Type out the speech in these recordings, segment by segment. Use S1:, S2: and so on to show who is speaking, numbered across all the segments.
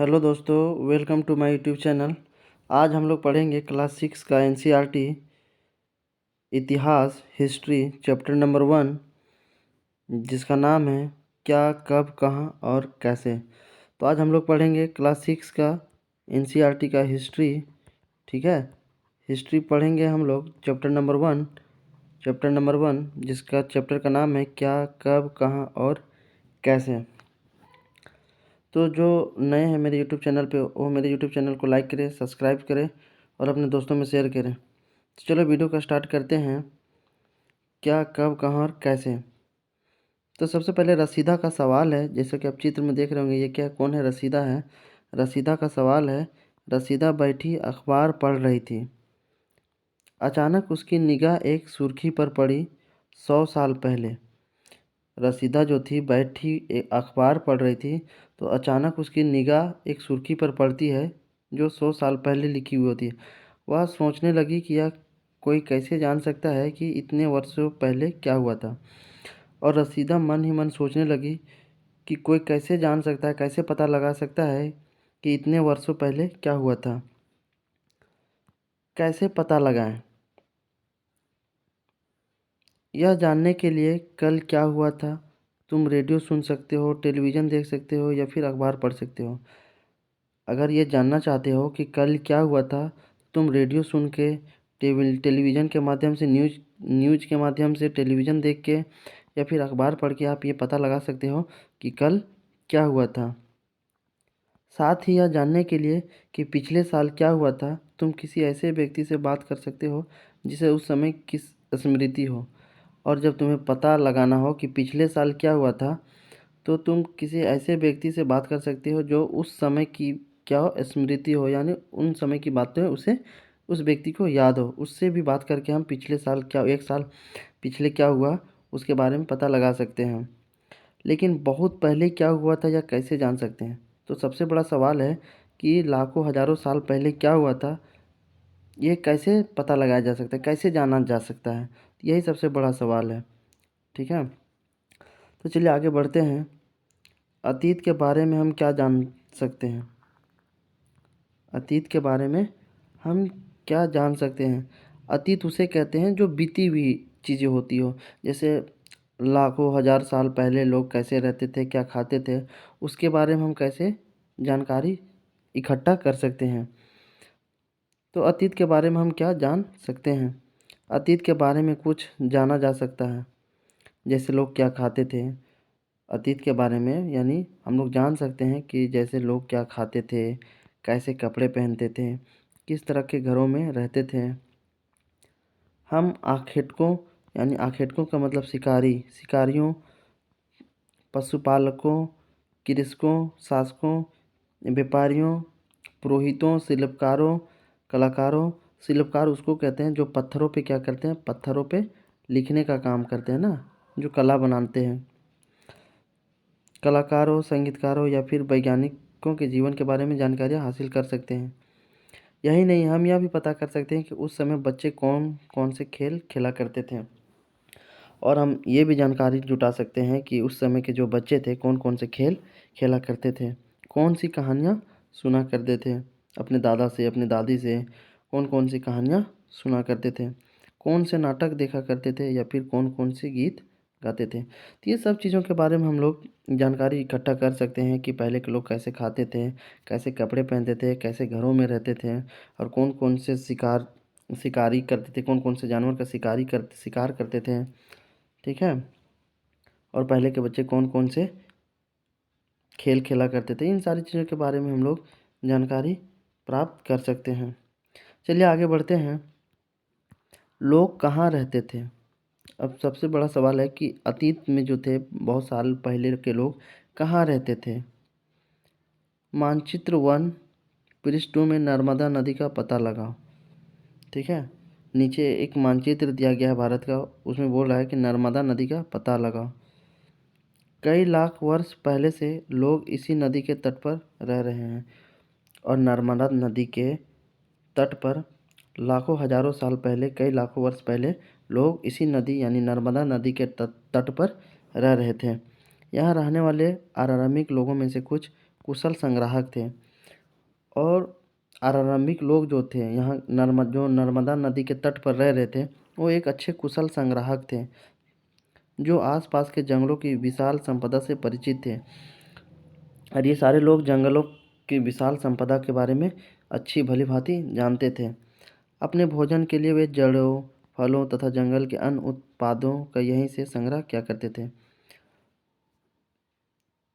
S1: Hello दोस्तों, welcome to my YouTube channel. आज हम लोग पढ़ेंगे क्लास 6 का एनसीईआरटी इतिहास हिस्ट्री चैप्टर नंबर 1, जिसका नाम है क्या, कब, कहाँ और कैसे। तो आज हम लोग पढ़ेंगे क्लास 6 का एनसीईआरटी का हिस्ट्री। ठीक है, हिस्ट्री पढ़ेंगे हम लोग चैप्टर नंबर 1 जिसका चैप्टर का नाम है क्या, कब, कहाँ और कैसे। तो जो नए हैं मेरे यूट्यूब चैनल पे, वो मेरे यूट्यूब चैनल को लाइक करें, सब्सक्राइब करें और अपने दोस्तों में शेयर करें। तो चलो वीडियो का स्टार्ट करते हैं। क्या, कब, कहाँ और कैसे। तो सबसे पहले रसीदा का सवाल है, जैसे कि आप चित्र में देख रहे होंगे। ये क्या, कौन है? रसीदा है। रसीदा का सवाल है। रसीदा बैठी अखबार पढ़ रही थी। अचानक उसकी निगाह एक सुर्खी पर पड़ी। 100 साल पहले। रसीदा जो थी बैठी एक अखबार पढ़ रही थी, तो अचानक उसकी निगाह एक सुर्खी पर पड़ती है जो 100 साल पहले लिखी हुई होती है। वह सोचने लगी कि यह कोई कैसे जान सकता है कि इतने वर्षों पहले क्या हुआ था। और रसीदा मन ही मन सोचने लगी कि कोई कैसे जान सकता है, कैसे पता लगा सकता है कि इतने वर्षों पहले क्या हुआ था। कैसे पता लगाएं? यह जानने के लिए कल क्या हुआ था, तुम रेडियो सुन सकते हो, टेलीविज़न देख सकते हो या फिर अखबार पढ़ सकते हो। अगर ये जानना चाहते हो कि कल क्या हुआ था, तुम रेडियो सुन के, टेलीविज़न के माध्यम से, न्यूज़ के माध्यम से, टेलीविज़न देख के या फिर अखबार पढ़ के आप ये पता लगा सकते हो कि कल क्या हुआ था। साथ ही यह जानने के लिए कि पिछले साल क्या हुआ था, तुम किसी ऐसे व्यक्ति से बात कर सकते हो जिसे उस समय की स्मृति हो। और जब तुम्हें पता लगाना हो कि पिछले साल क्या हुआ था, तो तुम किसी ऐसे व्यक्ति से बात कर सकते हो जो उस समय की क्या हो, स्मृति हो, यानी उन समय की बातें उसे, उस व्यक्ति को याद हो। उससे भी बात करके हम पिछले साल क्या, एक साल पिछले क्या हुआ उसके बारे में पता लगा सकते हैं। लेकिन बहुत पहले क्या हुआ था या कैसे जान सकते हैं? तो सबसे बड़ा सवाल है कि लाखों हज़ारों साल पहले क्या हुआ था, ये कैसे पता लगाया जा सकता है, कैसे जाना जा सकता है? यही सबसे बड़ा सवाल है। ठीक है, तो चलिए आगे बढ़ते हैं। अतीत के बारे में हम क्या जान सकते हैं? अतीत के बारे में हम क्या जान सकते हैं? अतीत उसे कहते हैं जो बीती हुई चीज़ें होती हो। जैसे लाखों हज़ार साल पहले लोग कैसे रहते थे, क्या खाते थे, उसके बारे में हम कैसे जानकारी इकट्ठा कर सकते हैं। तो अतीत के बारे में हम क्या जान सकते हैं? अतीत के बारे में कुछ जाना जा सकता है, जैसे लोग क्या खाते थे। अतीत के बारे में यानी हम लोग जान सकते हैं कि जैसे लोग क्या खाते थे, कैसे कपड़े पहनते थे, किस तरह के घरों में रहते थे। हम आखेटकों, यानी आखेटकों का मतलब शिकारियों, पशुपालकों, कृषकों, शासकों, व्यापारियों, पुरोहितों, शिल्पकारों, कलाकारों। शिल्पकार उसको कहते हैं जो पत्थरों पे क्या करते हैं, पत्थरों पे लिखने का काम करते हैं ना, जो कला बनाते हैं। कलाकारों, संगीतकारों या फिर वैज्ञानिकों के जीवन के बारे में जानकारियाँ हासिल कर सकते हैं। यही नहीं, हम यह भी पता कर सकते हैं कि उस समय बच्चे कौन कौन से खेल खेला करते थे। और हम ये भी जानकारी जुटा सकते हैं कि उस समय के जो बच्चे थे कौन कौन से खेल खेला करते थे, कौन सी कहानियाँ सुना करते थे अपने दादा से, अपने दादी से, कौन कौन सी कहानियाँ सुना करते थे, कौन से नाटक देखा करते थे या फिर कौन कौन से गीत गाते थे। तो ये सब चीज़ों के बारे में हम लोग जानकारी इकट्ठा कर सकते हैं कि पहले के लोग कैसे खाते थे, कैसे कपड़े पहनते थे, कैसे घरों में रहते थे और कौन कौन से शिकारी करते थे, कौन कौन से जानवर का शिकार करते थे। ठीक है, और पहले के बच्चे कौन कौन से खेल खेला करते थे। इन सारी चीज़ों के बारे में हम लोग जानकारी प्राप्त कर सकते हैं। चलिए आगे बढ़ते हैं। लोग कहाँ रहते थे? अब सबसे बड़ा सवाल है कि अतीत में जो थे, बहुत साल पहले के लोग कहाँ रहते थे। मानचित्र 1 पृष्ठ 2 में नर्मदा नदी का पता लगाओ। ठीक है, नीचे एक मानचित्र दिया गया है भारत का, उसमें बोल रहा है कि नर्मदा नदी का पता लगाओ। कई लाख वर्ष पहले से लोग इसी नदी के तट पर रह रहे हैं। और नर्मदा नदी के तट पर लाखों हजारों साल पहले, कई लाखों वर्ष पहले लोग इसी नदी यानी नर्मदा नदी के तट पर रह रहे थे। यहाँ रहने वाले आरामिक लोगों में से कुछ कुशल संग्राहक थे। और आरंभिक लोग जो थे यहाँ जो नर्मदा नदी के तट पर रह रहे थे, वो एक अच्छे कुशल संग्राहक थे जो आसपास के जंगलों की विशाल संपदा से परिचित थे। और ये सारे लोग जंगलों की विशाल संपदा के बारे में अच्छी भली भांति जानते थे। अपने भोजन के लिए वे जड़ों, फलों तथा जंगल के अन्य उत्पादों का यहीं से संग्रह किया करते थे।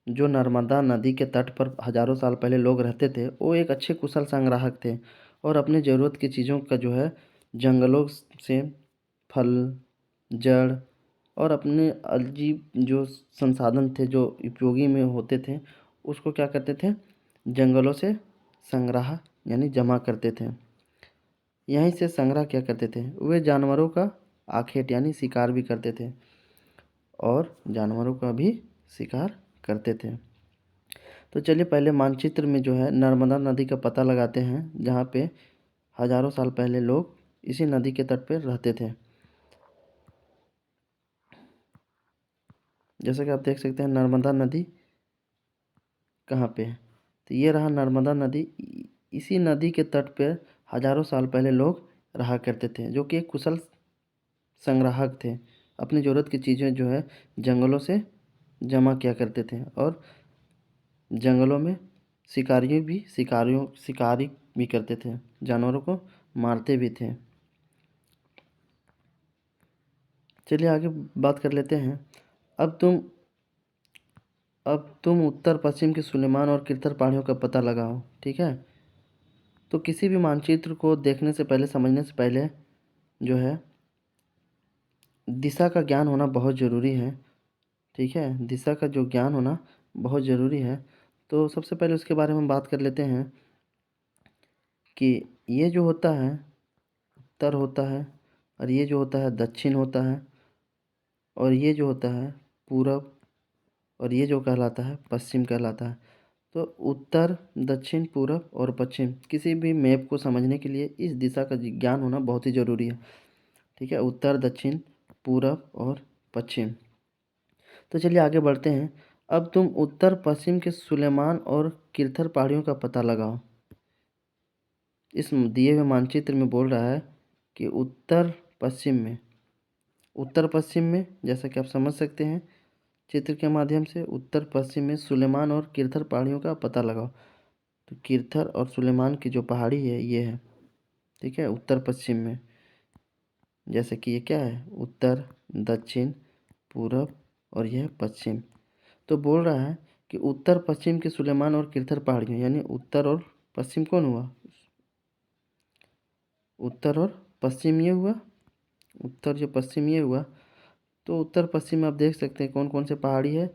S1: जो नर्मदा नदी के तट पर हजारों साल पहले लोग रहते थे, वो एक अच्छे कुशल संग्राहक थे और अपने ज़रूरत की चीज़ों का जो है जंगलों से फल, जड़ और अपने अजीब जो संसाधन थे जो उपयोगी में होते थे, उसको क्या करते थे, जंगलों से संग्रह यानी जमा करते थे। यहीं से संग्रह क्या करते थे, वे जानवरों का आखेट यानी शिकार भी करते थे और जानवरों का भी शिकार करते थे। तो चलिए पहले मानचित्र में जो है नर्मदा नदी का पता लगाते हैं, जहाँ पे हजारों साल पहले लोग इसी नदी के तट पर रहते थे। जैसा कि आप देख सकते हैं नर्मदा नदी कहाँ पे है, तो ये रहा नर्मदा नदी। इसी नदी के तट पर हजारों साल पहले लोग रहा करते थे, जो कि एक कुशल संग्राहक थे। अपनी ज़रूरत की चीज़ें जो है जंगलों से जमा किया करते थे और जंगलों में शिकारी भी करते थे, जानवरों को मारते भी थे। चलिए आगे बात कर लेते हैं। अब तुम उत्तर पश्चिम के सुलेमान और किरथर पहाड़ियों का पता लगाओ, ठीक है। तो किसी भी मानचित्र को देखने से पहले, समझने से पहले जो है दिशा का ज्ञान होना बहुत ज़रूरी है, ठीक है। दिशा का जो ज्ञान होना बहुत ज़रूरी है। तो सबसे पहले उसके बारे में बात कर लेते हैं कि ये जो होता है उत्तर होता है, और ये जो होता है दक्षिण होता है, और ये जो होता है पूरब, और ये जो कहलाता है पश्चिम कहलाता है। तो उत्तर, दक्षिण, पूरब और पश्चिम किसी भी मैप को समझने के लिए इस दिशा का ज्ञान होना बहुत ही ज़रूरी है, ठीक है। उत्तर, दक्षिण, पूरब और पश्चिम। तो चलिए आगे बढ़ते हैं। अब तुम उत्तर पश्चिम के सुलेमान और किरथर पहाड़ियों का पता लगाओ। इस दिए हुए मानचित्र में बोल रहा है कि उत्तर पश्चिम में जैसा कि आप समझ सकते हैं चित्र के माध्यम से, उत्तर पश्चिम में सुलेमान और किरथर पहाड़ियों का पता लगाओ। तो किरथर और सुलेमान की जो पहाड़ी है ये है, ठीक है, उत्तर पश्चिम में। जैसे कि ये क्या है, उत्तर, दक्षिण, पूरब और यह पश्चिम। तो बोल रहा है कि उत्तर पश्चिम के सुलेमान और किरथर पहाड़ियों, यानी उत्तर और पश्चिम कौन हुआ, उत्तर और पश्चिम ये हुआ, उत्तर जो पश्चिम ये हुआ। तो उत्तर पश्चिम में आप देख सकते हैं कौन कौन से पहाड़ी है,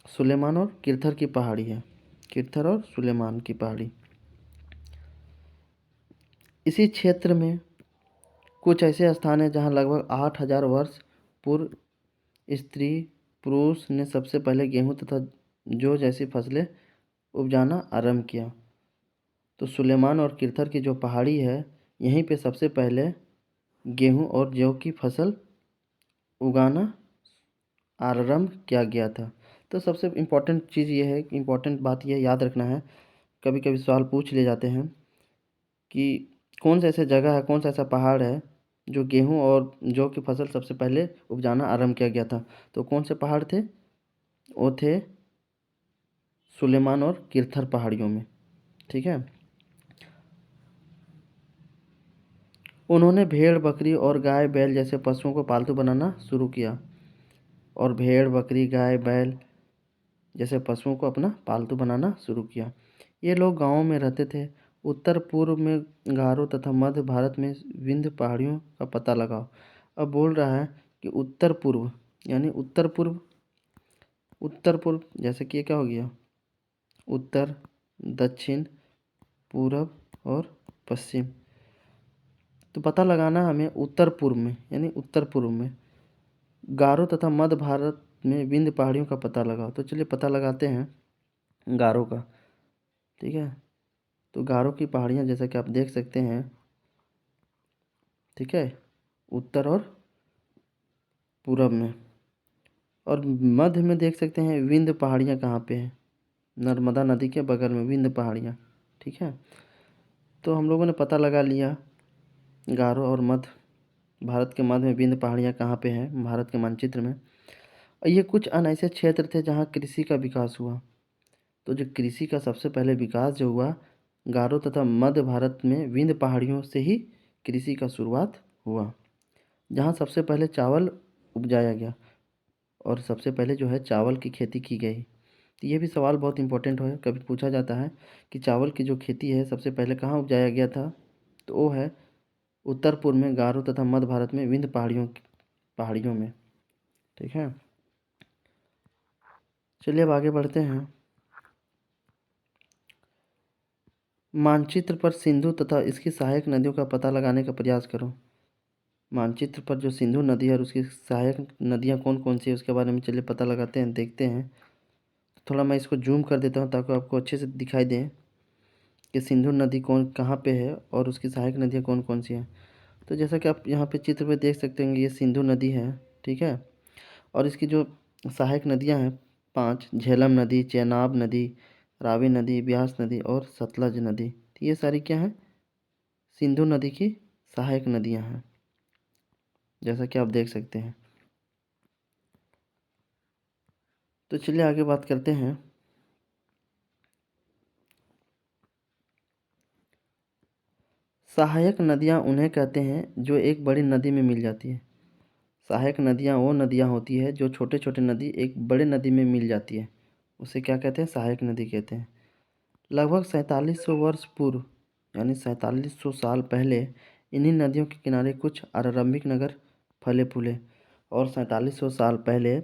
S1: सुलेमान और किरथर की पहाड़ी है, किरथर और सुलेमान की पहाड़ी। इसी क्षेत्र में कुछ ऐसे स्थान हैं जहां लगभग 8,000 वर्ष पूर्व स्त्री पुरुष ने सबसे पहले गेहूं तथा जौ जैसी फसलें उपजाना आरंभ किया। तो सुलेमान और किरथर की जो पहाड़ी है, यहीं पे सबसे पहले गेहूं और जौ की फसल उगाना आरंभ किया गया था। तो सबसे इम्पोर्टेंट चीज़ ये है, इम्पोर्टेंट बात ये याद रखना है, कभी कभी सवाल पूछ ले जाते हैं कि कौन सा ऐसा जगह है, कौन सा ऐसा पहाड़ है जो गेहूं और जौ की फसल सबसे पहले उपजाना आरंभ किया गया था। तो कौन से पहाड़ थे, वो थे सुलेमान और किरथर पहाड़ियों में, ठीक है। उन्होंने भेड़, बकरी और गाय, बैल जैसे पशुओं को पालतू बनाना शुरू किया, और भेड़, बकरी, गाय, बैल जैसे पशुओं को अपना पालतू बनाना शुरू किया। ये लोग गांवों में रहते थे। उत्तर पूर्व में गारो तथा मध्य भारत में विंध्य पहाड़ियों का पता लगाओ। अब बोल रहा है कि उत्तर पूर्व, यानी उत्तर पूर्व जैसे कि ये क्या हो गया, उत्तर, दक्षिण, पूरब और पश्चिम। तो पता लगाना हमें उत्तर पूर्व में, यानी उत्तर पूर्व में गारो तथा मध्य भारत में विंध्य पहाड़ियों का पता लगाओ। तो चलिए पता लगाते हैं गारो का, ठीक है। तो गारो की पहाड़ियाँ जैसा कि आप देख सकते हैं, ठीक है, उत्तर और पूरब में। और मध्य में देख सकते हैं विंध्य पहाड़ियाँ कहाँ पे हैं, नर्मदा नदी के बगल में विंध्य पहाड़ियाँ। ठीक है। तो हम लोगों ने पता लगा लिया गारो और मध्य भारत के मध्य में विंध्य पहाड़ियाँ कहाँ पे हैं भारत के मानचित्र में। और ये कुछ ऐसे क्षेत्र थे जहाँ कृषि का विकास हुआ। तो जो कृषि का सबसे पहले विकास जो हुआ गारो तथा मध्य भारत में विंध्य पहाड़ियों से ही कृषि का शुरुआत हुआ, जहाँ सबसे पहले चावल उपजाया गया और सबसे पहले जो है चावल की खेती की गई। तो ये भी सवाल बहुत इंपॉर्टेंट है, कभी पूछा जाता है कि चावल की जो खेती है सबसे पहले कहाँ उपजाया गया था, तो वो है उत्तर पूर्व में गारो तथा मध्य भारत में विंध्य पहाड़ियों में। ठीक है, चलिए अब आगे बढ़ते हैं। मानचित्र पर सिंधु तथा इसकी सहायक नदियों का पता लगाने का प्रयास करो। मानचित्र पर जो सिंधु नदी है और उसकी सहायक नदियाँ कौन कौन सी है उसके बारे में चलिए पता लगाते हैं, देखते हैं। थोड़ा मैं इसको जूम कर देता हूँ ताकि आपको अच्छे से दिखाई दे कि सिंधु नदी कौन कहाँ पे है और उसकी सहायक नदियाँ कौन कौन सी हैं। तो जैसा कि आप यहाँ पे चित्र पे देख सकते हैं, ये सिंधु नदी है। ठीक है, और इसकी जो सहायक नदियाँ हैं 5, झेलम नदी, चेनाब नदी, रावी नदी, ब्यास नदी और सतलज नदी। तो ये सारी क्या हैं, सिंधु नदी की सहायक नदियाँ हैं, जैसा कि आप देख सकते हैं। तो चलिए आगे बात करते हैं। सहायक नदियाँ उन्हें कहते हैं जो एक बड़ी नदी में मिल जाती है। सहायक नदियाँ वो नदियाँ होती है जो छोटे छोटे नदी एक बड़े नदी में मिल जाती है, उसे क्या कहते हैं, सहायक नदी कहते हैं। लगभग 4700 वर्ष पूर्व यानी 4700 साल पहले इन्हीं नदियों के किनारे कुछ आरंभिक नगर फले फूले और 4700 साल पहले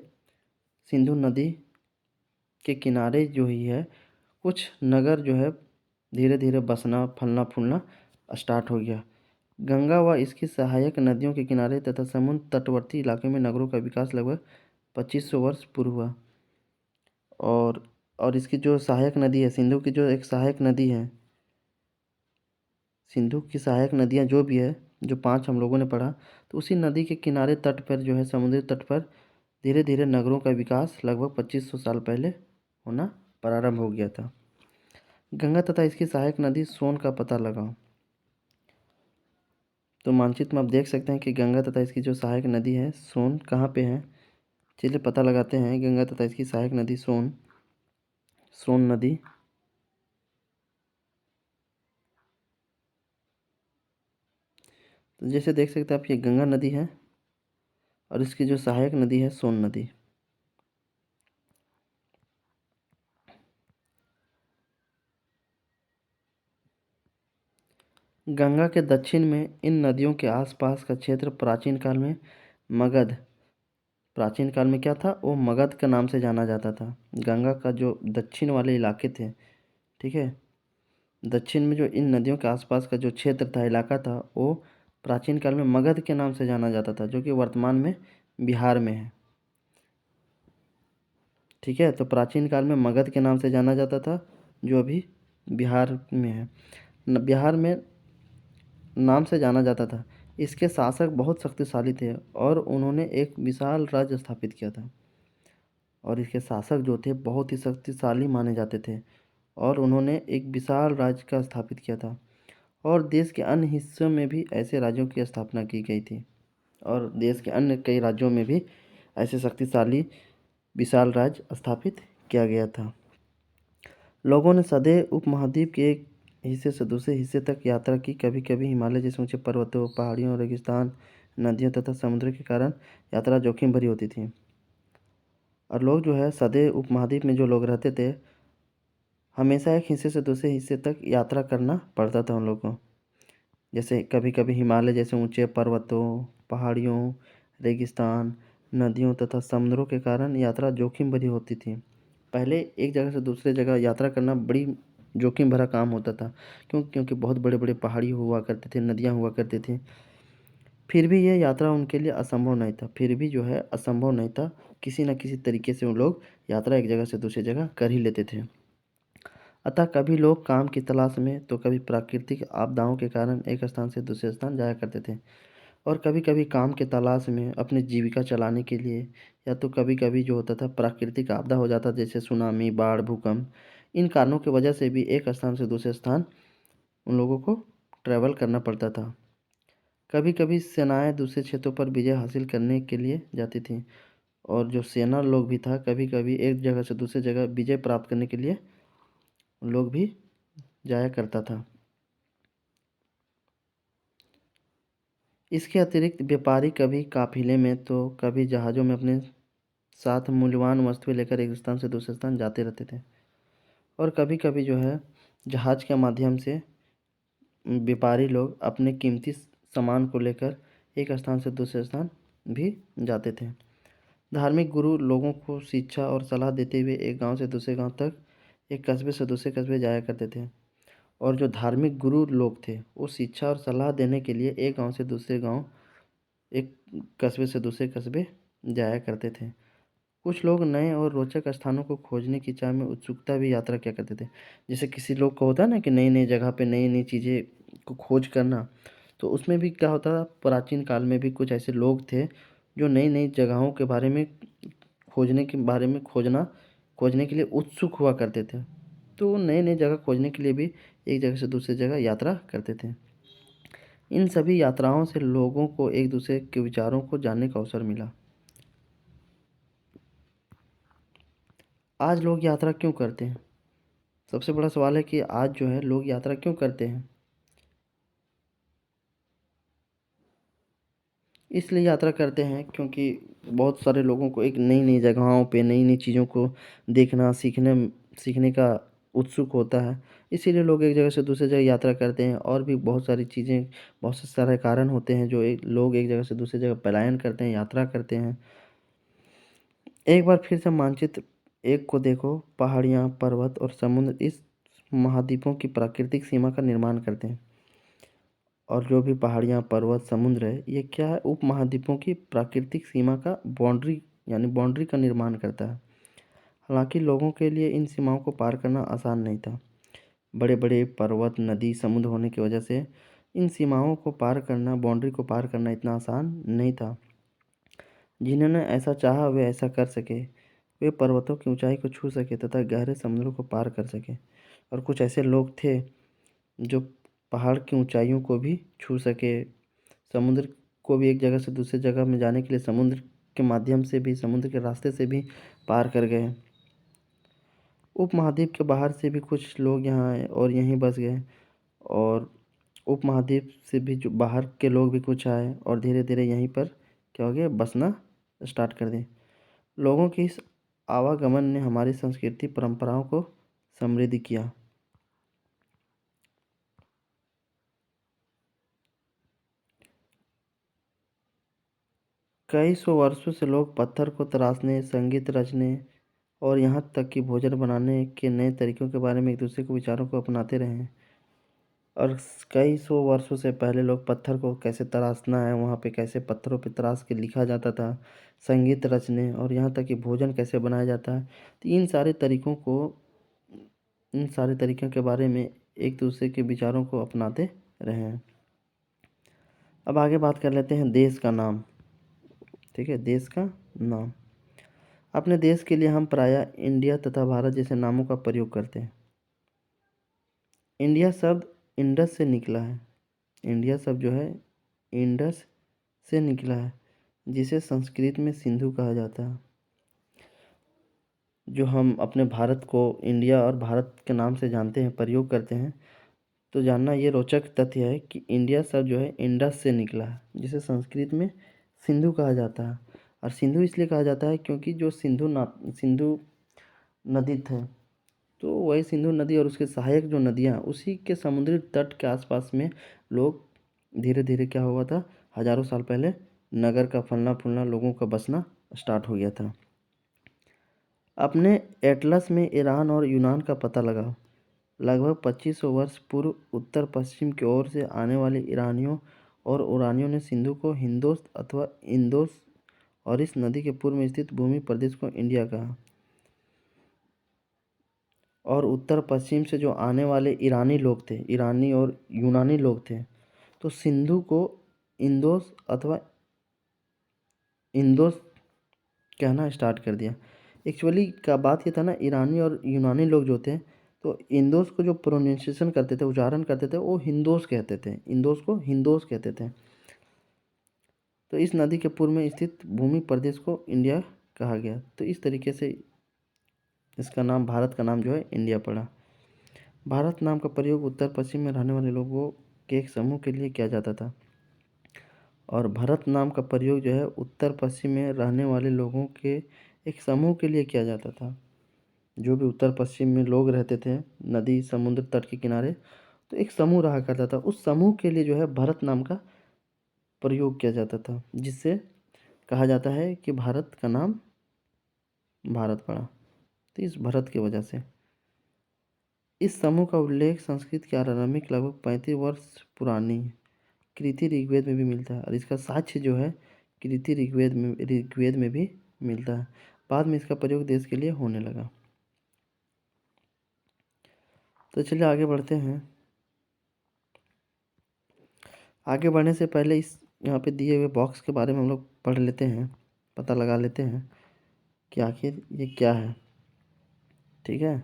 S1: सिंधु नदी के किनारे जो ही है कुछ नगर जो है धीरे धीरे बसना फलना फूलना स्टार्ट हो गया। गंगा व इसकी सहायक नदियों के किनारे तथा समुद्र तटवर्ती इलाके में नगरों का विकास लगभग 2500 वर्ष पूर्व हुआ। और और इसकी जो सहायक नदी है सिंधु की जो एक सहायक नदी है, सिंधु की सहायक नदियाँ जो भी है जो 5 हम लोगों ने पढ़ा, तो उसी नदी के किनारे तट पर जो है समुद्री तट पर धीरे धीरे नगरों का विकास लगभग 2500 साल पहले होना प्रारंभ हो गया था। गंगा तथा इसकी सहायक नदी सोन का पता लगाओ। तो मानचित्र में आप देख सकते हैं कि गंगा तथा इसकी जो सहायक नदी है सोन कहाँ पे है। चलिए पता लगाते हैं। गंगा तथा इसकी सहायक नदी सोन सोन नदी तो जैसे देख सकते हैं आप ये गंगा नदी है और इसकी जो सहायक नदी है सोन नदी। गंगा के दक्षिण में इन नदियों के आसपास का क्षेत्र प्राचीन काल में मगध प्राचीन काल में क्या था, वो मगध के नाम से जाना जाता था। गंगा का जो दक्षिण वाले इलाके थे, ठीक है, दक्षिण में जो इन नदियों के आसपास का जो क्षेत्र था इलाका था वो प्राचीन काल में मगध के नाम से जाना जाता था, जो कि वर्तमान में बिहार में है। ठीक है, तो प्राचीन काल में मगध के नाम से जाना जाता था जो अभी बिहार में है। बिहार में नाम से जाना जाता था। इसके शासक बहुत शक्तिशाली थे और उन्होंने एक विशाल राज्य स्थापित किया था। और इसके शासक जो थे बहुत ही शक्तिशाली माने जाते थे और उन्होंने एक विशाल राज्य का स्थापित किया था। और देश के अन्य हिस्सों में भी ऐसे राज्यों की स्थापना की गई थी और देश के अन्य कई राज्यों में भी ऐसे शक्तिशाली विशाल राज्य स्थापित किया गया था। लोगों ने सदैव उपमहाद्वीप के एक हिस्से से दूसरे हिस्से तक यात्रा की। कभी कभी हिमालय जैसे ऊंचे पर्वतों पहाड़ियों रेगिस्तान नदियों तथा समुद्र के कारण यात्रा जोखिम भरी होती थी। और लोग जो है सदैव उपमहाद्वीप में जो लोग रहते थे हमेशा एक हिस्से से दूसरे हिस्से तक यात्रा करना पड़ता था उन लोगों को। जैसे कभी कभी हिमालय जैसे ऊंचे पर्वतों पहाड़ियों रेगिस्तान नदियों तथा समुद्रों के कारण यात्रा जोखिम भरी होती थी। पहले एक जगह से दूसरे जगह यात्रा करना बड़ी जोखिम भरा काम होता था, क्योंकि बहुत बड़े बड़े पहाड़ी हुआ करते थे नदियाँ हुआ करती थी। फिर भी यह यात्रा उनके लिए असंभव नहीं था, फिर भी जो है असंभव नहीं था, किसी न किसी तरीके से उन लोग यात्रा एक जगह से दूसरी जगह कर ही लेते थे। अतः कभी लोग काम की तलाश में तो कभी प्राकृतिक आपदाओं के कारण एक स्थान से दूसरे स्थान जाया करते थे और कभी कभी काम के तलाश में अपनी जीविका चलाने के लिए या तो कभी कभी जो होता था प्राकृतिक आपदा हो जाता जैसे सुनामी बाढ़ भूकंप, इन कारणों की वजह से भी एक स्थान से दूसरे स्थान उन लोगों को ट्रैवल करना पड़ता था। कभी कभी सेनाएं दूसरे क्षेत्रों पर विजय हासिल करने के लिए जाती थीं, और जो सेना लोग भी था कभी कभी एक जगह से दूसरी जगह विजय प्राप्त करने के लिए लोग भी जाया करता था। इसके अतिरिक्त व्यापारी कभी काफिले में तो कभी जहाज़ों में अपने साथ मूल्यवान वस्तुएं लेकर एक स्थान से दूसरे स्थान जाते रहते थे, और कभी कभी जो है जहाज़ के माध्यम से व्यापारी लोग अपने कीमती सामान को लेकर एक स्थान से दूसरे स्थान भी जाते थे। धार्मिक गुरु लोगों को शिक्षा और सलाह देते हुए एक गांव से दूसरे गांव तक, एक कस्बे से दूसरे कस्बे जाया करते थे। और जो धार्मिक गुरु लोग थे वो शिक्षा और सलाह देने के लिए एक गांव से दूसरे गांव, एक कस्बे से दूसरे कस्बे जाया करते थे। कुछ लोग नए और रोचक स्थानों को खोजने की चाह में उत्सुकता भी यात्रा किया करते थे। जैसे किसी लोग को होता है ना कि नई नई जगह पे नई नई चीज़ें को खोज करना, तो उसमें भी क्या होता था, प्राचीन काल में भी कुछ ऐसे लोग थे जो नई नई जगहों के बारे में खोजने के लिए उत्सुक हुआ करते थे। तो वो नए नए जगह खोजने के लिए भी एक जगह से दूसरी जगह यात्रा करते थे। इन सभी यात्राओं से लोगों को एक दूसरे के विचारों को जानने का अवसर मिला। आज लोग यात्रा क्यों करते हैं? सबसे बड़ा सवाल है कि आज जो है लोग यात्रा क्यों करते हैं? इसलिए यात्रा करते हैं क्योंकि बहुत सारे लोगों को एक नई नई जगहों पे नई नई चीज़ों को देखना सीखने सीखने का उत्सुक होता है। इसीलिए लोग एक जगह से दूसरी जगह यात्रा करते हैं, और भी बहुत सारी चीज़ें, बहुत से सारे कारण होते हैं जो एक लोग एक जगह से दूसरी जगह पलायन करते हैं, यात्रा करते हैं। एक बार फिर से मानचित्र एक को देखो। पहाड़ियाँ, पर्वत और समुद्र इस महाद्वीपों की प्राकृतिक सीमा का निर्माण करते हैं। और जो भी पहाड़ियाँ, पर्वत, समुद्र है, ये क्या है, उपमहाद्वीपों की प्राकृतिक सीमा का बाउंड्री यानी बाउंड्री का निर्माण करता है। हालांकि लोगों के लिए इन सीमाओं को पार करना आसान नहीं था। बड़े बड़े पर्वत, नदी, समुद्र होने की वजह से इन सीमाओं को पार करना, बाउंड्री को पार करना इतना आसान नहीं था। जिन्होंने ऐसा चाहा वे ऐसा कर सके। वे पर्वतों की ऊंचाई को छू सके तथा गहरे समुद्रों को पार कर सके। और कुछ ऐसे लोग थे जो पहाड़ की ऊंचाइयों को भी छू सके, समुद्र को भी एक जगह से दूसरी जगह में जाने के लिए समुद्र के माध्यम से भी, समुद्र के रास्ते से भी पार कर गए। उपमहाद्वीप के बाहर से भी कुछ लोग यहाँ आए और यहीं बस गए, और उपमहाद्वीप से भी जो बाहर के लोग भी कुछ आए और धीरे धीरे यहीं पर क्या हो गया, बसना स्टार्ट कर दिए। लोगों के इस आवागमन ने हमारी संस्कृति परंपराओं को समृद्ध किया। कई सौ वर्षों से लोग पत्थर को तराशने, संगीत रचने और यहाँ तक कि भोजन बनाने के नए तरीकों के बारे में एक दूसरे के विचारों को अपनाते रहे हैं। और कई सौ वर्षों से पहले लोग पत्थर को कैसे तराशना है, वहाँ पे कैसे पत्थरों पे तराश के लिखा जाता था, संगीत रचने और यहाँ तक कि भोजन कैसे बनाया जाता है। तो इन सारे तरीकों के बारे में एक दूसरे के विचारों को अपनाते रहे हैं। अब आगे बात कर लेते हैं देश का नाम। ठीक है, देश का नाम। अपने देश के लिए हम प्रायः इंडिया तथा भारत जैसे नामों का प्रयोग करते हैं। इंडिया शब्द इंडस से निकला है। इंडिया शब्द जो है इंडस से निकला है, जिसे संस्कृत में सिंधु कहा जाता है। जो हम अपने भारत को इंडिया और भारत के नाम से जानते हैं, प्रयोग करते हैं, तो जानना ये रोचक तथ्य है कि इंडिया शब्द जो है इंडस से निकला है, जिसे संस्कृत में सिंधु कहा जाता है। और सिंधु इसलिए कहा जाता है क्योंकि जो सिंधु नदी थे, तो वही सिंधु नदी और उसके सहायक जो नदियाँ, उसी के समुद्री तट के आसपास में लोग धीरे धीरे क्या हुआ था, हजारों साल पहले नगर का फलना फूलना, लोगों का बसना स्टार्ट हो गया था। अपने एटलस में ईरान और यूनान का पता लगाओ। लगभग 2500 वर्ष पूर्व उत्तर पश्चिम की ओर से आने वाले ईरानियों और ऊरानियों ने सिंधु को हिंदोस अथवा इंदोस और इस नदी के पूर्व में स्थित भूमि प्रदेश को इंडिया कहा। और उत्तर पश्चिम से जो आने वाले ईरानी लोग थे, ईरानी और यूनानी लोग थे, तो सिंधु को इंदोस अथवा इंदोस कहना स्टार्ट कर दिया। एक्चुअली का बात ये था ना, ईरानी और यूनानी लोग जो थे तो इंदोस को जो प्रोनाउंसिएशन करते थे, उच्चारण करते थे, वो हिंदोस कहते थे। इंदोस को हिंदोस कहते थे। तो इस नदी के पूर्व में स्थित भूमि प्रदेश को इंडिया कहा गया। तो इस तरीके से इसका नाम, भारत का नाम जो है इंडिया पड़ा। भारत नाम का प्रयोग उत्तर पश्चिम में रहने वाले लोगों के एक समूह के लिए किया जाता था। और भारत नाम का प्रयोग जो है उत्तर पश्चिम में रहने वाले लोगों के एक समूह के लिए किया जाता था। जो भी उत्तर पश्चिम में लोग रहते थे नदी समुद्र तट के किनारे, तो एक समूह रहा करता था। उस समूह के लिए जो है भारत नाम का प्रयोग किया जाता था, जिससे कहा जाता है कि भारत का नाम भारत पड़ा। तो इस भारत की वजह से इस समूह का उल्लेख संस्कृत के आरंभिक लगभग 35 वर्ष पुरानी कृति ऋग्वेद में भी मिलता है। और इसका साक्ष्य जो है कृति ऋग्वेद में भी मिलता है। बाद में इसका प्रयोग देश के लिए होने लगा। तो चलिए आगे बढ़ते हैं। आगे बढ़ने से पहले इस यहाँ पे दिए हुए बॉक्स के बारे में हम लोग पढ़ लेते हैं, पता लगा लेते हैं कि आखिर ये क्या है। ठीक है।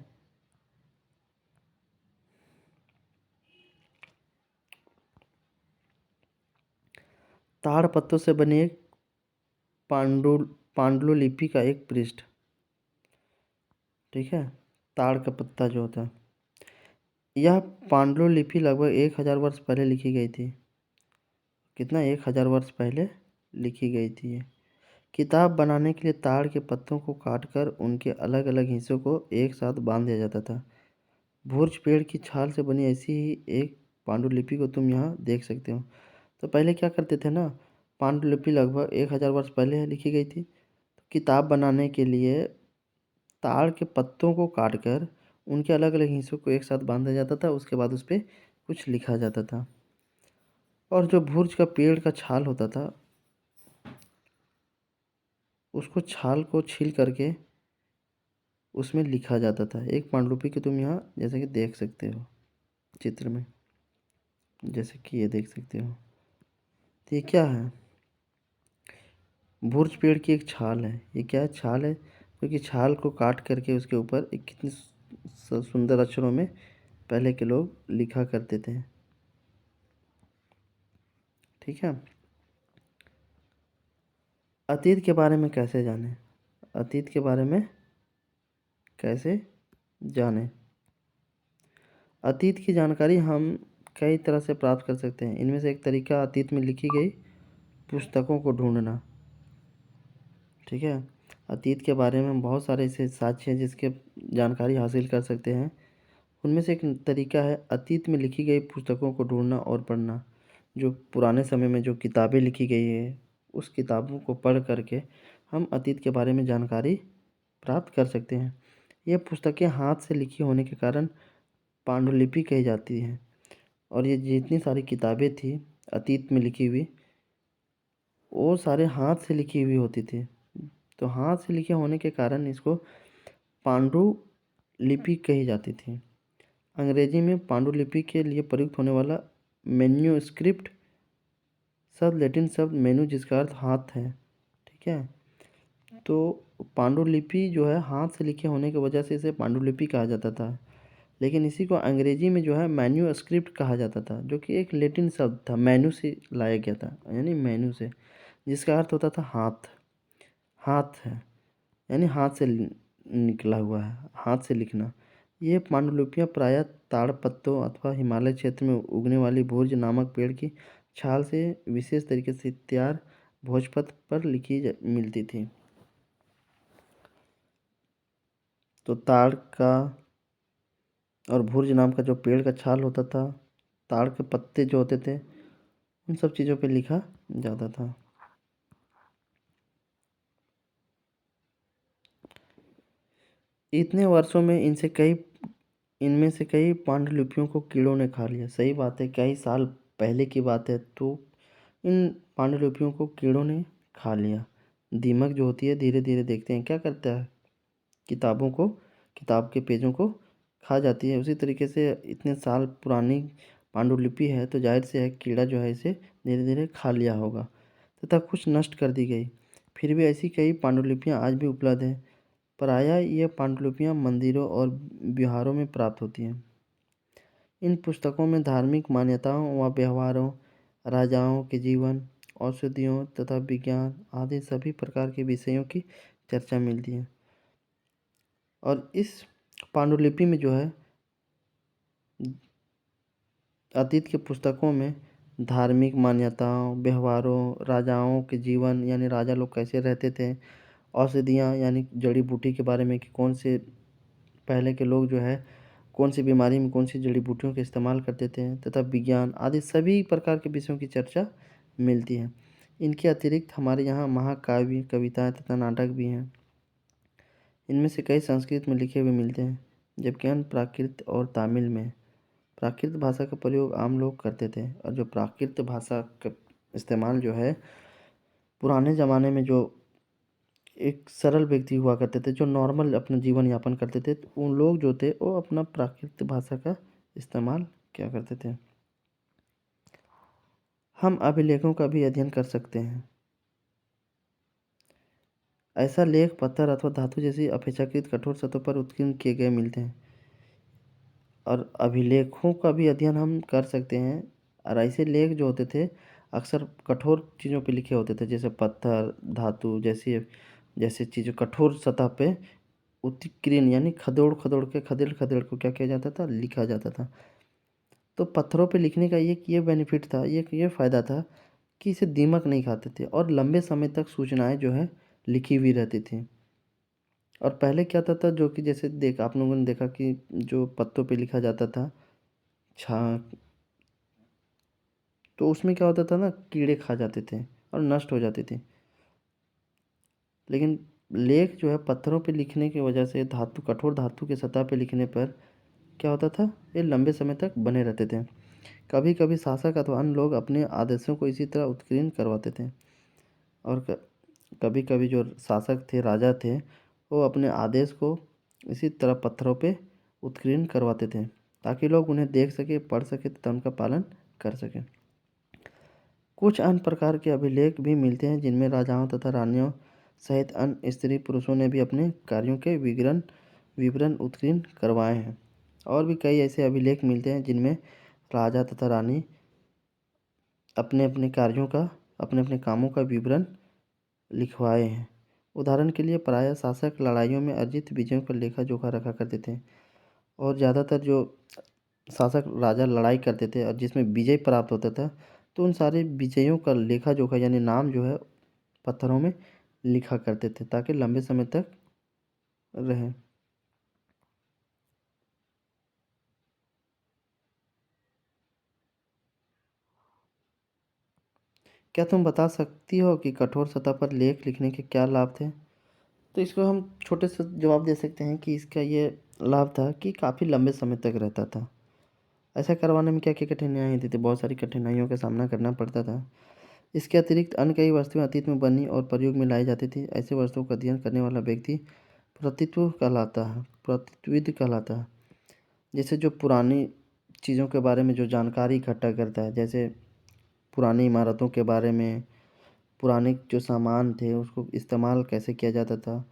S1: ताड़ पत्तों से बनी एक पांडुलिपि का एक पृष्ठ। ठीक है। ताड़ का पत्ता जो होता है, यह पांडुलिपि लगभग 1000 वर्ष पहले लिखी गई थी। कितना? 1000 वर्ष पहले लिखी गई थी ये। किताब बनाने के लिए ताड़ के पत्तों को काटकर उनके अलग अलग हिस्सों को एक साथ बांध दिया जाता था। भुर्ज पेड़ की छाल से बनी ऐसी ही एक पांडुलिपि को तुम यहाँ देख सकते हो। तो पहले क्या करते थे ना, पांडुलिपि लगभग 1000 वर्ष पहले लिखी गई थी। तो किताब बनाने के लिए ताड़ के पत्तों को काटकर उनके अलग अलग हिस्सों को एक साथ बांधा जाता था। उसके बाद उस पर कुछ लिखा जाता था। और जो भुर्ज का पेड़ का छाल होता था, उसको छाल को छील करके उसमें लिखा जाता था। एक पांडुलिपि को तुम यहाँ जैसे कि देख सकते हो चित्र में, जैसे कि ये देख सकते हो। तो ये क्या है? भुर्ज पेड़ की एक छाल है। ये क्या है? छाल है, क्योंकि छाल को काट करके उसके ऊपर एक कितनी सुंदर अक्षरों में पहले के लोग लिखा करते थे। ठीक है। अतीत के बारे में कैसे जाने? अतीत के बारे में कैसे जाने? अतीत की जानकारी हम कई तरह से प्राप्त कर सकते हैं। इनमें से एक तरीका अतीत में लिखी गई पुस्तकों को ढूंढना। ठीक है। अतीत के बारे में हम बहुत सारे ऐसे साक्ष्य हैं जिसके जानकारी हासिल कर सकते हैं। उनमें से एक तरीका है अतीत में लिखी गई पुस्तकों को ढूंढना और पढ़ना। जो पुराने समय में जो किताबें लिखी गई है, उस किताबों को पढ़ करके हम अतीत के बारे में जानकारी प्राप्त कर सकते हैं। ये पुस्तकें हाथ से लिखी होने के कारण पांडुलिपि कही जाती हैं। और ये जितनी सारी किताबें थी अतीत में लिखी हुई, वो सारे हाथ से लिखी हुई होती थी। तो हाथ से लिखे होने के कारण इसको पांडुलिपि कही जाती थी। अंग्रेजी में पांडुलिपि के लिए प्रयुक्त होने वाला मैन्युस्क्रिप्ट शब्द लैटिन शब्द मेनू, जिसका अर्थ हाथ है। ठीक है। तो पांडुलिपि जो है हाथ से लिखे होने की वजह से इसे पांडुलिपि कहा जाता था। लेकिन इसी को अंग्रेजी में जो है मैन्युस्क्रिप्ट कहा जाता था, जो कि एक लैटिन शब्द था, मैन्यू से लाया गया था, यानी मैन्यू से, जिसका अर्थ होता था हाथ। हाथ है, यानी हाथ से निकला हुआ है, हाथ से लिखना। ये पांडुलिपियाँ प्रायः ताड़ पत्तों अथवा हिमालय क्षेत्र में उगने वाली भुर्ज नामक पेड़ की छाल से विशेष तरीके से तैयार भोजपत्र पर मिलती थी। तो ताड़ का और भुर्ज नाम का जो पेड़ का छाल होता था, ताड़ के पत्ते जो होते थे, उन सब चीज़ों पे लिखा जाता था। इतने वर्षों में इनमें से कई पांडुलिपियों को कीड़ों ने खा लिया। सही बात है, कई साल पहले की बात है, तो इन पांडुलिपियों को कीड़ों ने खा लिया। दीमक जो होती है धीरे धीरे देखते हैं क्या करता है, किताबों को, किताब के पेजों को खा जाती है। उसी तरीके से इतने साल पुरानी पांडुलिपि है, तो जाहिर से है कीड़ा जो है इसे धीरे धीरे खा लिया होगा तथा कुछ नष्ट कर दी गई। फिर भी ऐसी कई पांडुलिपियाँ आज भी उपलब्ध हैं, प्रायः ये पांडुलिपियाँ मंदिरों और विहारों में प्राप्त होती हैं। इन पुस्तकों में धार्मिक मान्यताओं व व्यवहारों, राजाओं के जीवन, औषधियों तथा विज्ञान आदि सभी प्रकार के विषयों की चर्चा मिलती है। और इस पांडुलिपि में जो है अतीत के पुस्तकों में धार्मिक मान्यताओं, व्यवहारों, राजाओं के जीवन यानी राजा लोग कैसे रहते थे, औषधियाँ यानी जड़ी बूटी के बारे में कि कौन से पहले के लोग जो है कौन सी बीमारी में कौन सी जड़ी बूटियों का इस्तेमाल करते थे तथा विज्ञान आदि सभी प्रकार के विषयों की चर्चा मिलती है। इनके अतिरिक्त हमारे यहाँ महाकाव्य, कविताएँ तथा नाटक भी हैं। इनमें से कई संस्कृत में लिखे हुए मिलते हैं, जबकि अन्य प्राकृत और तमिल में। प्राकृत भाषा का प्रयोग आम लोग करते थे और जो प्राकृत भाषा का इस्तेमाल जो है पुराने ज़माने में जो एक सरल व्यक्ति हुआ करते थे, जो नॉर्मल अपना जीवन यापन करते थे, तो उन लोग जो थे वो अपना प्राकृत भाषा का इस्तेमाल किया करते थे। हम अभिलेखों का भी अध्ययन कर सकते हैं। ऐसा लेख पत्थर अथवा धातु जैसी अपेक्षाकृत कठोर सतहों पर उत्कीर्ण किए गए मिलते हैं। और अभिलेखों का भी अध्ययन हम कर सकते हैं। और ऐसे लेख जो होते थे अक्सर कठोर चीज़ों पे लिखे होते थे, जैसे पत्थर, धातु जैसी जैसे चीज़ें कठोर सतह पे उत्कीर्ण यानी खदेड़-खदेड़ के खदेड़-खदेड़ को क्या किया जाता था, लिखा जाता था। तो पत्थरों पे लिखने का एक ये बेनिफिट था, ये फ़ायदा था कि इसे दीमक नहीं खाते थे और लंबे समय तक सूचनाएँ जो है लिखी हुई रहती थी। और पहले क्या होता था जो कि जैसे आप लोगों ने देखा कि जो पत्तों पे लिखा जाता था छा तो उसमें क्या होता था ना, कीड़े खा जाते थे और नष्ट हो जाती थी। लेकिन लेख जो है पत्थरों पे लिखने की वजह से कठोर धातु की सतह पे लिखने पर क्या होता था, ये लंबे समय तक बने रहते थे। कभी-कभी शासक अथवा अन्य लोग अपने आदेशों को इसी तरह उत्कीर्ण करवाते थे। और कभी-कभी जो शासक थे, राजा थे, वो अपने आदेश को इसी तरह पत्थरों पे उत्कीर्ण करवाते थे, ताकि लोग उन्हें देख सकें, पढ़ सकें तथा उनका पालन कर सकें। कुछ अन्य प्रकार के अभिलेख भी मिलते हैं जिनमें राजाओं तथा रानियों सहित अन्य स्त्री पुरुषों ने भी अपने कार्यों के विवरण उत्कीर्ण करवाए हैं। और भी कई ऐसे अभिलेख मिलते हैं जिनमें राजा तथा रानी अपने-अपने कार्यों का, अपने-अपने कामों का विवरण लिखवाए हैं। उदाहरण के लिए प्रायः शासक लड़ाइयों में अर्जित विजयों का लेखा-जोखा रखा करते थे। और ज़्यादातर जो शासक राजा लड़ाई करते थे और जिसमें विजय प्राप्त होता था, तो उन सारे विजयों का लेखा-जोखा यानी नाम जो है पत्थरों में लिखा करते थे ताकि लंबे समय तक रहे। क्या तुम बता सकती हो कि कठोर सतह पर लेख लिखने के क्या लाभ थे? तो इसको हम छोटे से जवाब दे सकते हैं कि इसका ये लाभ था कि काफ़ी लंबे समय तक रहता था। ऐसा करवाने में क्या-क्या कठिनाइयाँ होती थी? बहुत सारी कठिनाइयों का सामना करना पड़ता था। इसके अतिरिक्त अन्य कई वस्तुएं अतीत में बनी और प्रयोग में लाई जाती थी। ऐसे वस्तुओं का अध्ययन करने वाला व्यक्ति पुरातत्वविद कहलाता है। जैसे जो पुरानी चीज़ों के बारे में जो जानकारी इकट्ठा करता है, जैसे पुरानी इमारतों के बारे में, पुराने जो सामान थे उसको इस्तेमाल कैसे किया जाता था।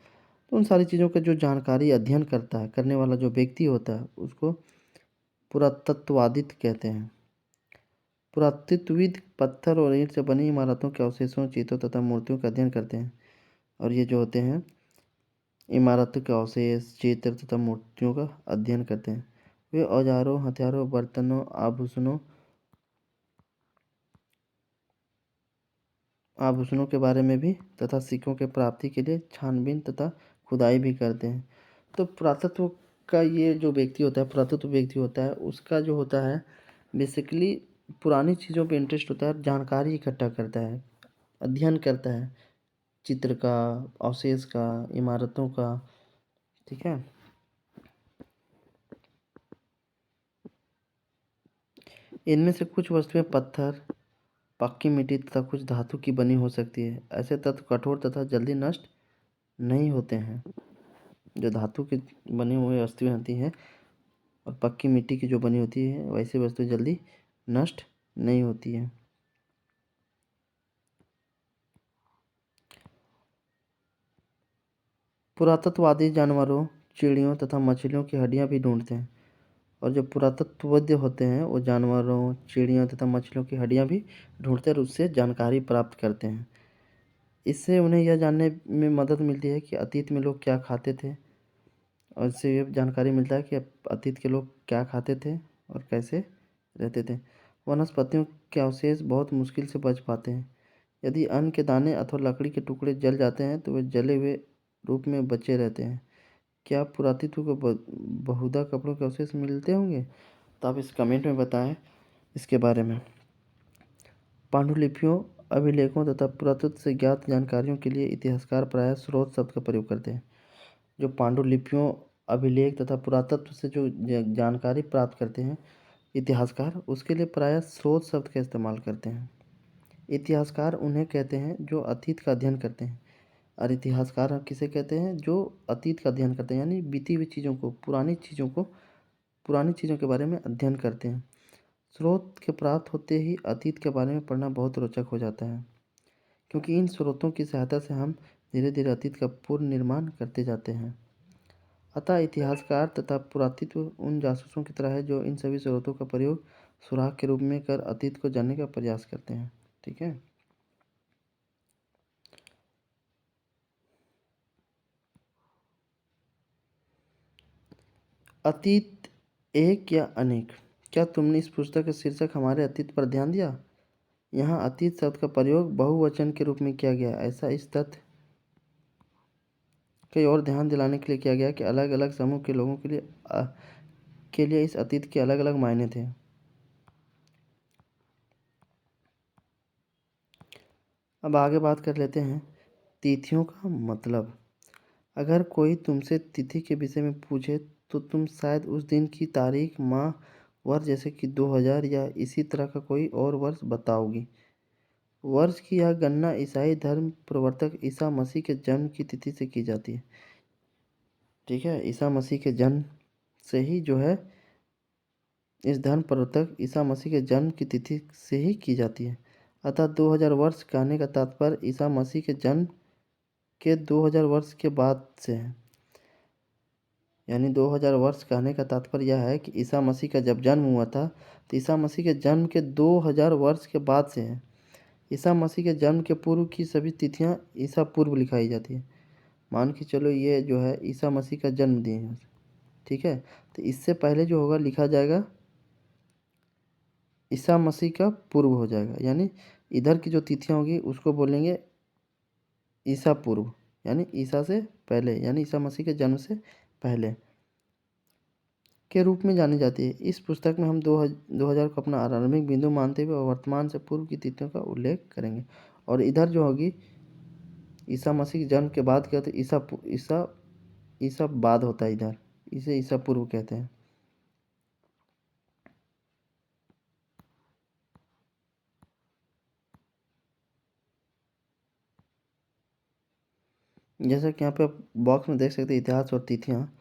S1: तो उन सारी चीज़ों का जो जानकारी अध्ययन करता है, करने वाला जो व्यक्ति होता है उसको पुरातत्वविद कहते हैं। पुरातत्वविद पत्थर और ईंट से बनी इमारतों के अवशेषों, चित्रों तथा मूर्तियों का अध्ययन करते हैं। और ये जो होते हैं इमारतों के अवशेष, चित्र तथा मूर्तियों का अध्ययन करते हैं। वे औजारों, हथियारों, बर्तनों, आभूषणों के बारे में भी तथा सिक्कों के प्राप्ति के लिए छानबीन तथा खुदाई भी करते हैं। तो पुरातत्व का ये जो व्यक्ति होता है, पुरातत्व व्यक्ति होता है, उसका जो होता है बेसिकली पुरानी चीज़ों पे इंटरेस्ट होता है, जानकारी इकट्ठा करता है, अध्ययन करता है, चित्र का, अवशेष का, इमारतों का, ठीक है। इनमें से कुछ वस्तुएं पत्थर, पक्की मिट्टी तथा कुछ धातु की बनी हो सकती है। ऐसे तत्व कठोर तथा जल्दी नष्ट नहीं होते हैं। जो धातु की बनी हुई वस्तुएं होती हैं और पक्की मिट्टी की जो बनी होती है वैसी वस्तु जल्दी नष्ट नहीं होती है। पुरातत्ववादी जानवरों, चिड़ियों तथा मछलियों की हड्डियाँ भी ढूंढते हैं। और जो पुरातत्वविद होते हैं वो जानवरों, चिड़ियों तथा मछलियों की हड्डियाँ भी ढूंढते हैं और उससे जानकारी प्राप्त करते हैं। इससे उन्हें यह जानने में मदद मिलती है कि अतीत में लोग क्या खाते थे, और इससे ये जानकारी मिलता है कि अतीत के लोग क्या खाते थे और कैसे रहते थे। वनस्पतियों के अवशेष बहुत मुश्किल से बच पाते हैं। यदि अन्न के दाने अथवा लकड़ी के टुकड़े जल जाते हैं तो वे जले हुए रूप में बचे रहते हैं। क्या पुरातत्व को बहुधा कपड़ों के अवशेष मिलते होंगे? तो आप इस कमेंट में बताएं इसके बारे में। पांडुलिपियों, अभिलेखों तथा पुरातत्व से ज्ञात जानकारियों के लिए इतिहासकार प्रायः स्रोत शब्द का प्रयोग करते हैं। जो पांडुलिपियों, अभिलेख तथा पुरातत्व से जो जानकारी प्राप्त करते हैं इतिहासकार, उसके लिए प्रायः स्रोत शब्द का इस्तेमाल करते हैं। इतिहासकार उन्हें कहते हैं जो अतीत का अध्ययन करते हैं। और इतिहासकार किसे कहते हैं? जो अतीत का अध्ययन करते हैं, यानी बीती हुई चीज़ों को, पुरानी चीज़ों के बारे में अध्ययन करते हैं। स्रोत के प्राप्त होते ही अतीत के बारे में पढ़ना बहुत रोचक हो जाता है, क्योंकि इन स्रोतों की सहायता से हम धीरे धीरे अतीत का पूर्ण निर्माण करते जाते हैं। अतः इतिहासकार तथा पुरातत्व उन जासूसों की तरह है जो इन सभी स्रोतों का प्रयोग सुराग के रूप में कर अतीत को जानने का प्रयास करते हैं। ठीक है। अतीत एक या अनेक? क्या तुमने इस पुस्तक का शीर्षक हमारे अतीत पर ध्यान दिया? यहाँ अतीत शब्द का प्रयोग बहुवचन के रूप में किया गया। ऐसा इस तथ्य की ओर ध्यान दिलाने के लिए किया गया कि अलग अलग समूह के लोगों के लिए इस अतीत के अलग अलग मायने थे। अब आगे बात कर लेते हैं तिथियों का मतलब। अगर कोई तुमसे तिथि के विषय में पूछे तो तुम शायद उस दिन की तारीख, माह, वर्ष, जैसे कि 2000 या इसी तरह का कोई और वर्ष बताओगी। वर्ष की यह गणना ईसाई धर्म प्रवर्तक ईसा मसीह के जन्म की तिथि से की जाती है। ठीक है, ईसा मसीह के जन्म से ही जो है, इस धर्म प्रवर्तक ईसा मसीह के जन्म की तिथि से ही की जाती है। अतः 2000 वर्ष कहने का तात्पर्य ईसा मसीह के जन्म के 2000 वर्ष के बाद से है। यानी 2000 वर्ष कहने का तात्पर्य यह है कि ईसा मसीह का जब जन्म हुआ था तो ईसा मसीह के जन्म के 2000 वर्ष के बाद से है। ईसा मसीह के जन्म के पूर्व की सभी तिथियां ईसा पूर्व लिखाई जाती है। मान के चलो ये जो है ईसा मसीह का जन्मदिन है। ठीक है, तो इससे पहले जो होगा लिखा जाएगा ईसा मसीह का पूर्व हो जाएगा। यानी इधर की जो तिथियां होगी उसको बोलेंगे ईसा पूर्व, यानी ईसा से पहले, यानी ईसा मसीह के जन्म से पहले के रूप में जानी जाती है। इस पुस्तक में हम 2000 को अपना आरंभिक बिंदु मानते हुए वर्तमान से पूर्व की तिथियों का उल्लेख करेंगे। और इधर जो होगी ईसा मसीह के जन्म के बाद क्या होता है? ईसा ईसा बाद होता है, इधर इसे ईसा पूर्व कहते हैं। जैसा कि यहाँ पे आप बॉक्स में देख सकते हैं इतिहास और तिथियाँ।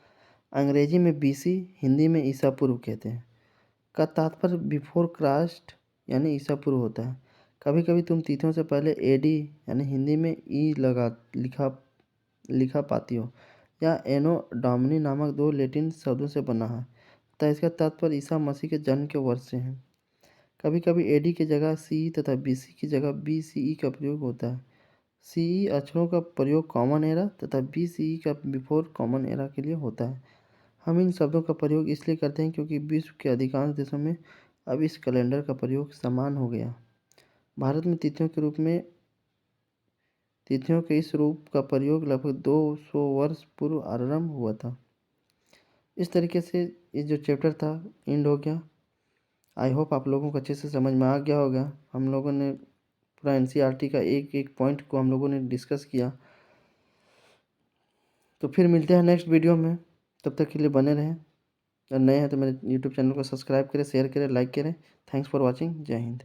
S1: अंग्रेजी में बीसी, हिंदी में ईसा पूर्व कहते हैं। का तात्पर्य बिफोर क्राइस्ट यानी ईसा पूर्व होता है। कभी कभी तुम तिथियों से पहले एडी यानी हिंदी में ई लिखा पाती हो, या एनो डोमिनी नामक दो लैटिन शब्दों से बना है, तथा इसका तात्पर्य ईसा मसीह के जन्म के वर्ष से है। कभी कभी एडी की जगह सी तथा बीसी की जगह बीसीई का प्रयोग होता है। सीई अक्षरों का प्रयोग कॉमन एरा तथा बीसीई का बिफोर कॉमन एरा के लिए होता है। हम इन शब्दों का प्रयोग इसलिए करते हैं क्योंकि विश्व के अधिकांश देशों में अब इस कैलेंडर का प्रयोग समान हो गया। भारत में तिथियों के इस रूप का प्रयोग लगभग 200 वर्ष पूर्व आरंभ हुआ था। इस तरीके से ये जो चैप्टर था एंड हो गया। आई होप आप लोगों को अच्छे से समझ में आ गया होगा। हम लोगों ने पूरा एनसीईआरटी का एक एक पॉइंट को हम लोगों ने डिस्कस किया। तो फिर मिलते हैं नेक्स्ट वीडियो में, तब तक के लिए बने रहें। अगर नए हैं तो मेरे यूट्यूब चैनल को सब्सक्राइब करें, शेयर करें, लाइक करें। Thanks for watching. जय हिंद।